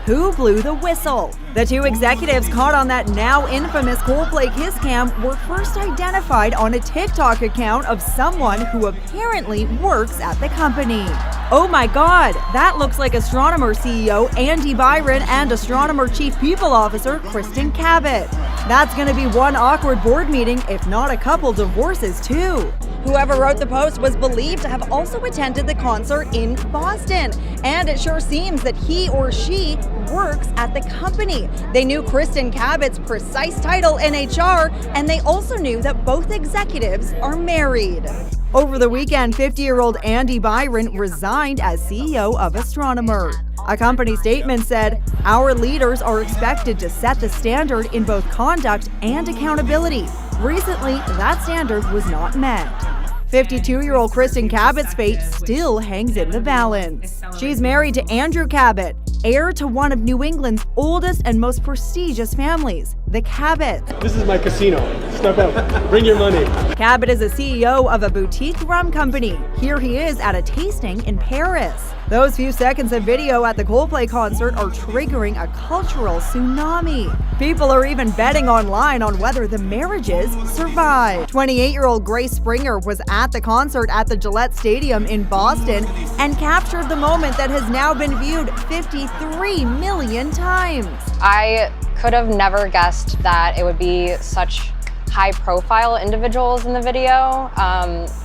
who blew the whistle? The two executives caught on that now infamous Coldplay kiss cam were first identified on a TikTok account of someone who apparently works at the company. Oh my god, that looks like astronomer CEO Andy Byron and astronomer chief people officer Kristin Cabot. That's gonna be one awkward board meeting, if not a couple divorces too. Whoever wrote the post was believed to have also attended the concert in Boston, and it sure seems that he or she works at the company. They knew Kristin Cabot's precise title in HR, and they also knew that both executives are married. Over the weekend, 50-year-old Andy Byron resigned as CEO of Astronomer. A company statement said, "Our leaders are expected to set the standard in both conduct and accountability. Recently, that standard was not met." 52-year-old Kristin Cabot's fate still hangs in the balance. She's married to Andrew Cabot, heir to one of New England's oldest and most prestigious families, the Cabots. This is my casino. Step out. Bring your money. Cabot is a CEO of a boutique rum company. Here he is at a tasting in Paris. Those few seconds of video at the Coldplay concert are triggering a cultural tsunami. People are even betting online on whether the marriages survive. 28-year-old Grace Springer was at the concert at the Gillette Stadium in Boston and captured the moment that has now been viewed 53 million times. I could have never guessed that it would be such high-profile individuals in the video.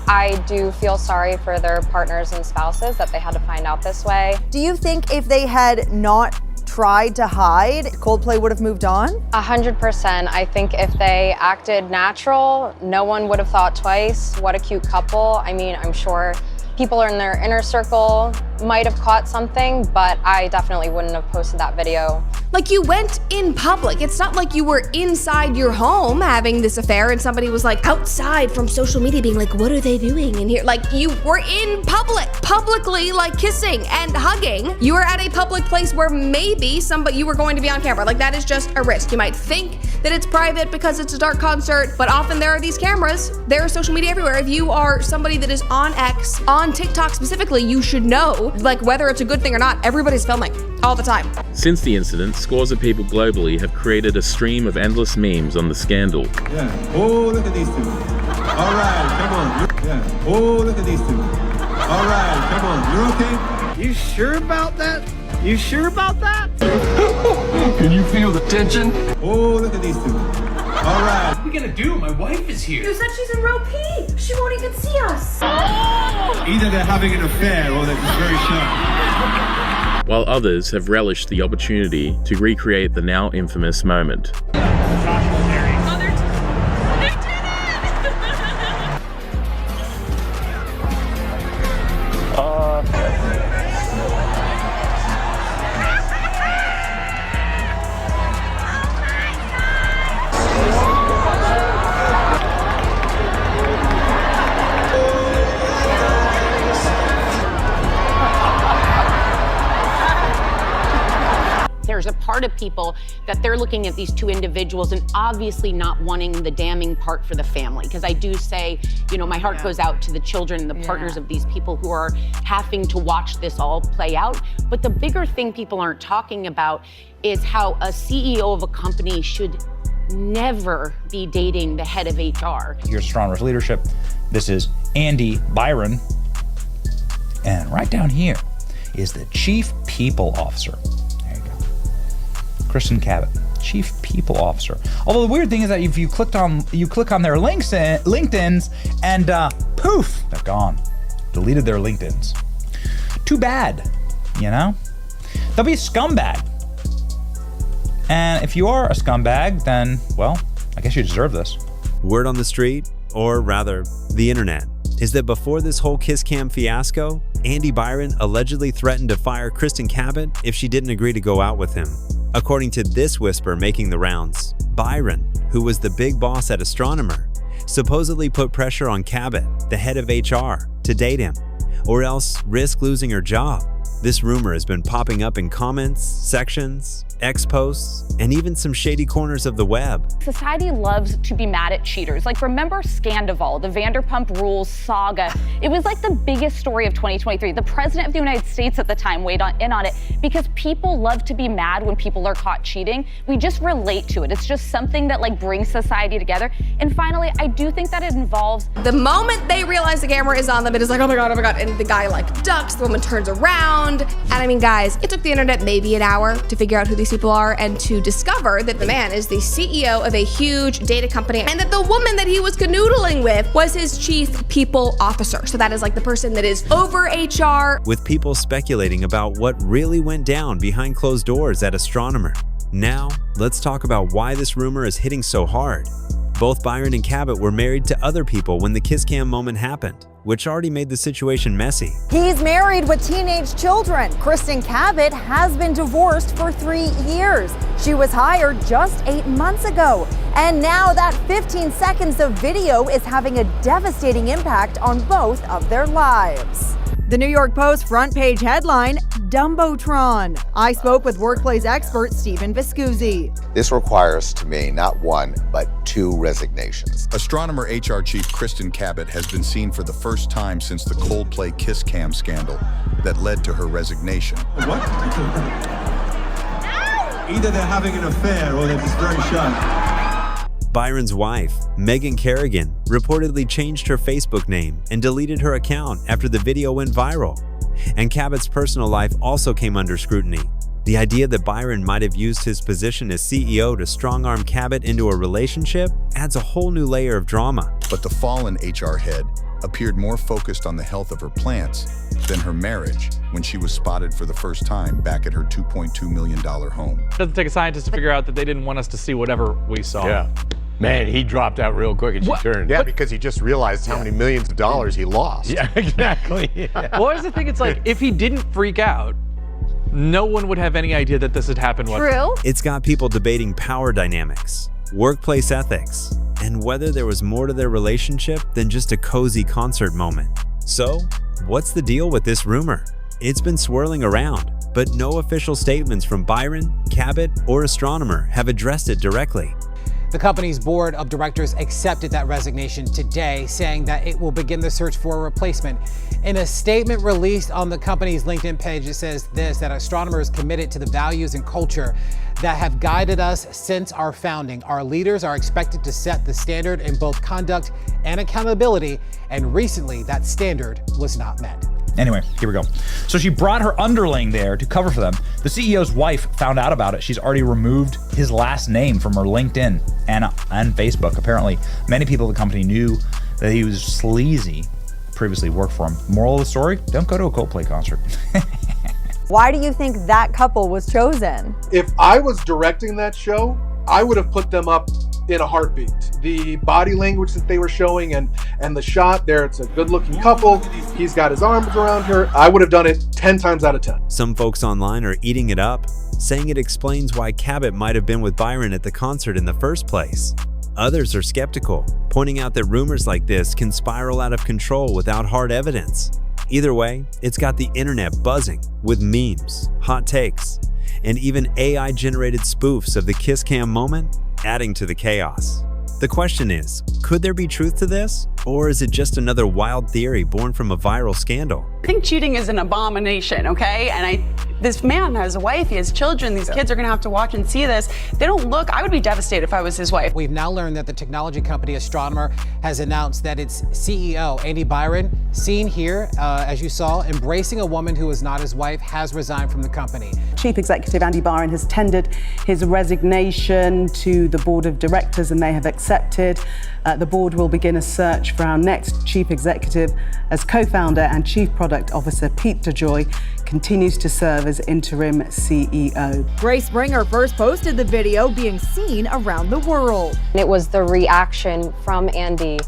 I do feel sorry for their partners and spouses that they had to find out this way. Do you think if they had not tried to hide, Coldplay would have moved on? 100%. I think if they acted natural, no one would have thought twice. What a cute couple. I mean, I'm sure people in their inner circle might have caught something, but I definitely wouldn't have posted that video. Like, you went in public. It's not like you were inside your home having this affair and somebody was like outside from social media being like, what are they doing in here? Like, you were in publicly like kissing and hugging. You were at a public place where maybe you were going to be on camera. Like, that is just a risk. You might think that it's private because it's a dark concert, but often there are these cameras. There is social media everywhere. If you are somebody that is on X, on TikTok specifically, you should know, like, whether it's a good thing or not, everybody's filming all the time. Since the incident, scores of people globally have created a stream of endless memes on the scandal. Yeah. Oh, look at these two. All right, come on. Yeah. Oh, look at these two. All right, come on. You're okay? You sure about that? You sure about that? Can you feel the tension? Oh, look at these two. All right. What are we gonna do? My wife is here. You said she's in row P. She won't even see us. Either they're having an affair or they're just very shy. While others have relished the opportunity to recreate the now infamous moment. There's a part of people that they're looking at these two individuals and obviously not wanting the damning part for the family. Because I do say, you know, my heart goes out to the children and the partners of these people who are having to watch this all play out. But the bigger thing people aren't talking about is how a CEO of a company should never be dating the head of HR. Here's Astronomer's leadership. This is Andy Byron. And right down here is the Chief People Officer. Kristin Cabot, Chief People Officer. Although the weird thing is that if you click on their LinkedIn's and poof, they're gone. Deleted their LinkedIn's. Too bad, you know? They'll be a scumbag. And if you are a scumbag, then, well, I guess you deserve this. Word on the street, or rather, the internet, is that before this whole kiss cam fiasco, Andy Byron allegedly threatened to fire Kristin Cabot if she didn't agree to go out with him. According to this whisper making the rounds, Byron, who was the big boss at Astronomer, supposedly put pressure on Cabot, the head of HR, to date him, or else risk losing her job. This rumor has been popping up in comments, sections, X posts, and even some shady corners of the web. Society loves to be mad at cheaters. Like, remember Scandival, the Vanderpump Rules saga? It was like the biggest story of 2023. The president of the United States at the time weighed in on it because people love to be mad when people are caught cheating. We just relate to it. It's just something that like brings society together. And finally, I do think that it involves The moment they realize the camera is on them, it is like, oh my God, and the guy like ducks, the woman turns around. And I mean, guys, it took the internet maybe an hour to figure out who these people are and to discover that the man is the CEO of a huge data company and that the woman that he was canoodling with was his chief people officer. So that is like the person that is over HR. With people speculating about what really went down behind closed doors at Astronomer. Now, let's talk about why this rumor is hitting so hard. Both Byron and Cabot were married to other people when the kiss cam moment happened, which already made the situation messy. He's married with teenage children. Kristin Cabot has been divorced for 3 years. She was hired just 8 months ago. And now that 15 seconds of video is having a devastating impact on both of their lives. The New York Post front page headline, Dumbotron. I spoke with workplace expert Stephen Viscusi. This requires, to me, not one, but 2 resignations. Astronomer HR chief Kristin Cabot has been seen for the first time since the Coldplay kiss cam scandal that led to her resignation. What? Either they're having an affair or they're just very shy. Byron's wife, Megan Kerrigan, reportedly changed her Facebook name and deleted her account after the video went viral. And Cabot's personal life also came under scrutiny. The idea that Byron might have used his position as CEO to strong-arm Cabot into a relationship adds a whole new layer of drama. But the fallen HR head appeared more focused on the health of her plants than her marriage when she was spotted for the first time back at her $2.2 million home. It doesn't take a scientist to figure out that they didn't want us to see whatever we saw. Yeah. Man, he dropped out real quick and she turned. Yeah, because he just realized how many millions of dollars he lost. Yeah, exactly. Yeah. Well, here's the thing, it's like, if he didn't freak out, no one would have any idea that this had happened. True. It's got people debating power dynamics, workplace ethics, and whether there was more to their relationship than just a cozy concert moment. So, what's the deal with this rumor? It's been swirling around, but no official statements from Byron, Cabot, or Astronomer have addressed it directly. The company's board of directors accepted that resignation today, saying that it will begin the search for a replacement. In a statement released on the company's LinkedIn page, it says this, that Astronomer is committed to the values and culture that have guided us since our founding. Our leaders are expected to set the standard in both conduct and accountability, and recently that standard was not met. Anyway, here we go. So she brought her underling there to cover for them. The CEO's wife found out about it. She's already removed his last name from her LinkedIn and Facebook. Apparently, many people at the company knew that he was sleazy, previously worked for him. Moral of the story, don't go to a Coldplay concert. Why do you think that couple was chosen? If I was directing that show, I would have put them up in a heartbeat. The body language that they were showing and the shot there, it's a good-looking couple. He's got his arms around her. I would have done it 10 times out of 10. Some folks online are eating it up, saying it explains why Cabot might have been with Byron at the concert in the first place. Others are skeptical, pointing out that rumors like this can spiral out of control without hard evidence. Either way, it's got the internet buzzing with memes, hot takes, and even AI-generated spoofs of the kiss cam moment, adding to the chaos. The question is, could there be truth to this? Or is it just another wild theory born from a viral scandal? I think cheating is an abomination, okay? And this man has a wife, he has children, these kids are gonna have to watch and see this. They don't look, I would be devastated if I was his wife. We've now learned that the technology company Astronomer has announced that its CEO, Andy Byron, seen here, as you saw, embracing a woman who is not his wife, has resigned from the company. Chief Executive Andy Byron has tendered his resignation to the board of directors and they have accepted. The board will begin a search for our next chief executive as co-founder and chief product officer Pete DeJoy continues to serve as interim CEO. Grace Springer first posted the video being seen around the world. It was the reaction from Andy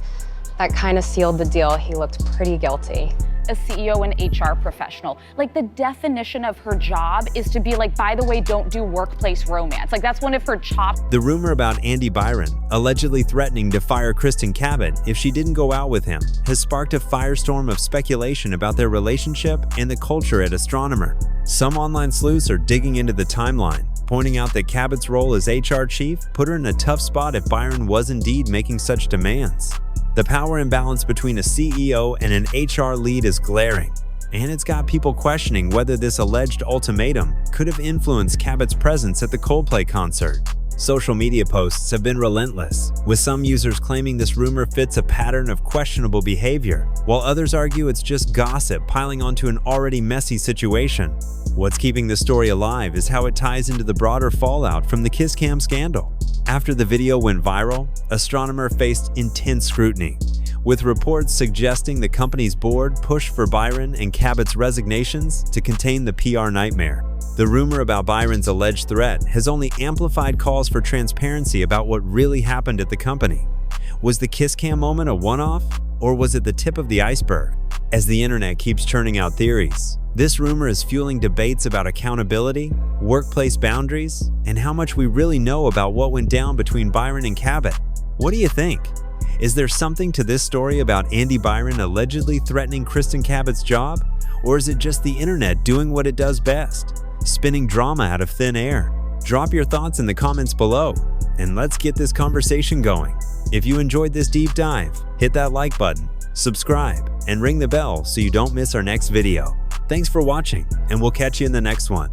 that kind of sealed the deal. He looked pretty guilty. a CEO and HR professional. Like, the definition of her job is to be like, by the way, don't do workplace romance. Like, that's one of her chops. The rumor about Andy Byron allegedly threatening to fire Kristin Cabot if she didn't go out with him has sparked a firestorm of speculation about their relationship and the culture at Astronomer. Some online sleuths are digging into the timeline, pointing out that Cabot's role as HR chief put her in a tough spot if Byron was indeed making such demands. The power imbalance between a CEO and an HR lead is glaring, and it's got people questioning whether this alleged ultimatum could have influenced Cabot's presence at the Coldplay concert. Social media posts have been relentless, with some users claiming this rumor fits a pattern of questionable behavior, while others argue it's just gossip piling onto an already messy situation. What's keeping the story alive is how it ties into the broader fallout from the Kiss Cam scandal. After the video went viral, Astronomer faced intense scrutiny, with reports suggesting the company's board pushed for Byron and Cabot's resignations to contain the PR nightmare. The rumor about Byron's alleged threat has only amplified calls for transparency about what really happened at the company. Was the Kiss Cam moment a one-off, or was it the tip of the iceberg? As the internet keeps churning out theories, this rumor is fueling debates about accountability, workplace boundaries, and how much we really know about what went down between Byron and Cabot. What do you think? Is there something to this story about Andy Byron allegedly threatening Kristin Cabot's job? Or is it just the internet doing what it does best, spinning drama out of thin air? Drop your thoughts in the comments below, and let's get this conversation going. If you enjoyed this deep dive, hit that like button, subscribe, and ring the bell so you don't miss our next video. Thanks for watching, and we'll catch you in the next one.